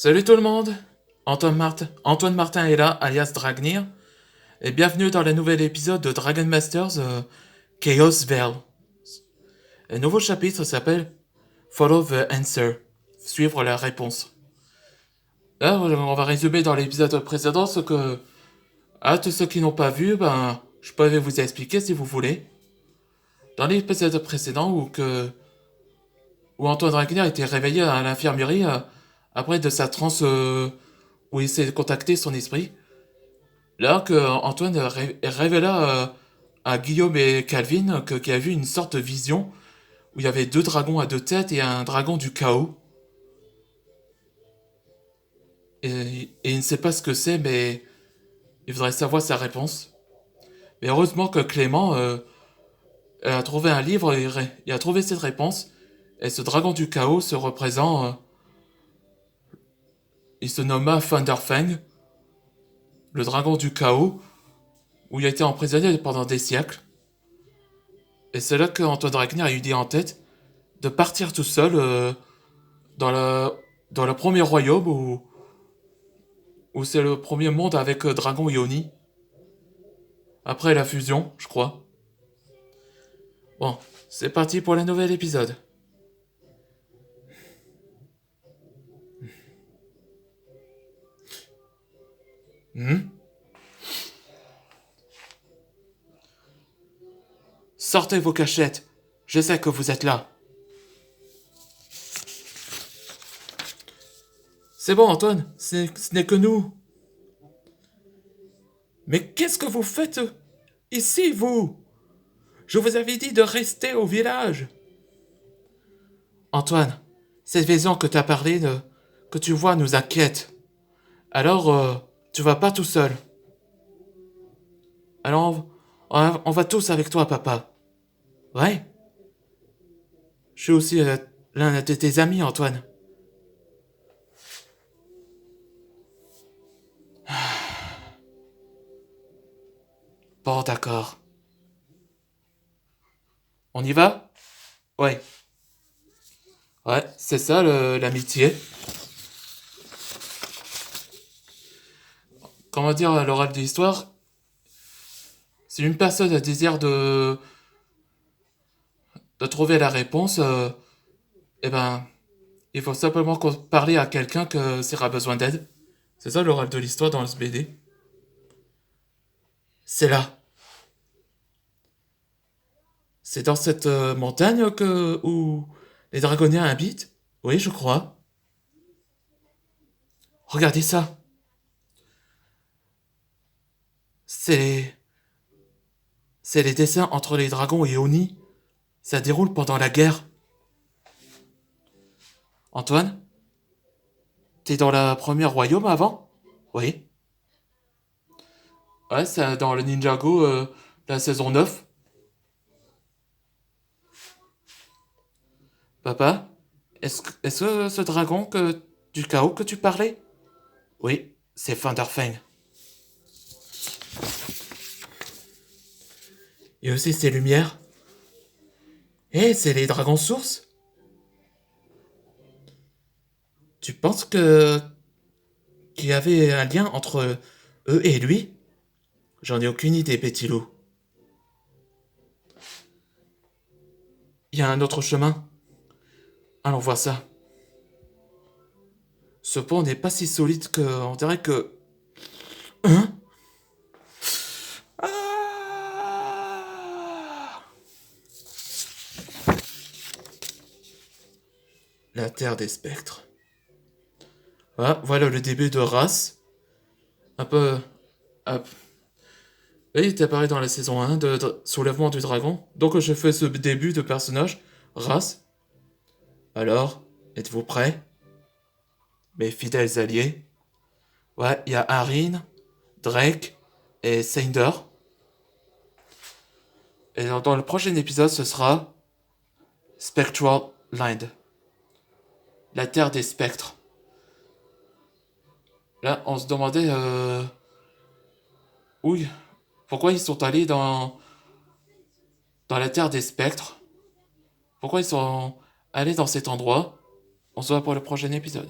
Salut tout le monde, Antoine Martin est là, alias Dragnir, et bienvenue dans le nouvel épisode de Dragon Masters Chaos Veil. Le nouveau chapitre s'appelle Follow the Answer, suivre la réponse. Là, on va résumer dans l'épisode précédent ce que, à tous ceux qui n'ont pas vu, je peux vous expliquer si vous voulez. Dans l'épisode précédent où Antoine Dragnir était réveillé à l'infirmerie après de sa transe où il s'est contacté son esprit. Là que Antoine révéla à Guillaume et Calvin qu'il a vu une sorte de vision où il y avait deux dragons à deux têtes et un dragon du chaos. Et il ne sait pas ce que c'est, mais il voudrait savoir sa réponse. Mais heureusement que Clément a trouvé un livre et il a trouvé cette réponse. Et ce dragon du chaos se représente. Il se nomma Thunderfang, le dragon du chaos, où il a été emprisonné pendant des siècles. Et c'est là qu'Antoine Dragnir a eu l'idée en tête de partir tout seul dans, le, dans le premier royaume où c'est le premier monde avec Dragon et Oni. Après la fusion, je crois. Bon, c'est parti pour le nouvel épisode. Sortez vos cachettes. Je sais que vous êtes là. C'est bon, Antoine, ce n'est que nous. Mais qu'est-ce que vous faites ici, vous? Je vous avais dit de rester au village. Antoine, cette vision que tu as parlé, que tu vois, nous inquiète. Alors, tu vas pas tout seul. Alors, on va tous avec toi, papa. Ouais? Je suis aussi l'un de tes amis, Antoine. Bon, d'accord. On y va? Ouais. Ouais, c'est ça l'amitié. Comment dire l'oral de l'histoire? Si une personne désire de trouver la réponse, eh ben, il faut simplement parler à quelqu'un que s'il aura besoin d'aide. C'est ça l'oral de l'histoire dans le BD. C'est là. C'est dans cette montagne où les dragonniens habitent? Oui, je crois. Regardez ça. C'est... C'est les dessins entre les dragons et Oni. Ça déroule pendant la guerre. Antoine? T'es dans la première royaume avant? Oui. Ouais, c'est dans le Ninjago, la saison 9. Papa? Est-ce que ce dragon du chaos que tu parlais? Oui, c'est Thunderfang. Et aussi ces lumières. Eh, c'est les dragons sources? Tu penses qu'il y avait un lien entre eux et lui? J'en ai aucune idée, petit loup. Il y a un autre chemin. Allons voir ça. Ce pont n'est pas si solide on dirait que... Hein? Ah. La terre des spectres. Ah, voilà le début de Race. Un peu... Oui, il est apparu dans la saison 1 de Soulèvement du Dragon. Donc je fais ce début de personnage, Race. Alors, êtes-vous prêts? Mes fidèles alliés. Ouais, il y a Arin, Drake et Sander. Et dans le prochain épisode, ce sera Spectral Land. La terre des spectres. Là, on se demandait oui, pourquoi ils sont allés dans la terre des spectres. Pourquoi ils sont allés dans cet endroit. On se voit pour le prochain épisode.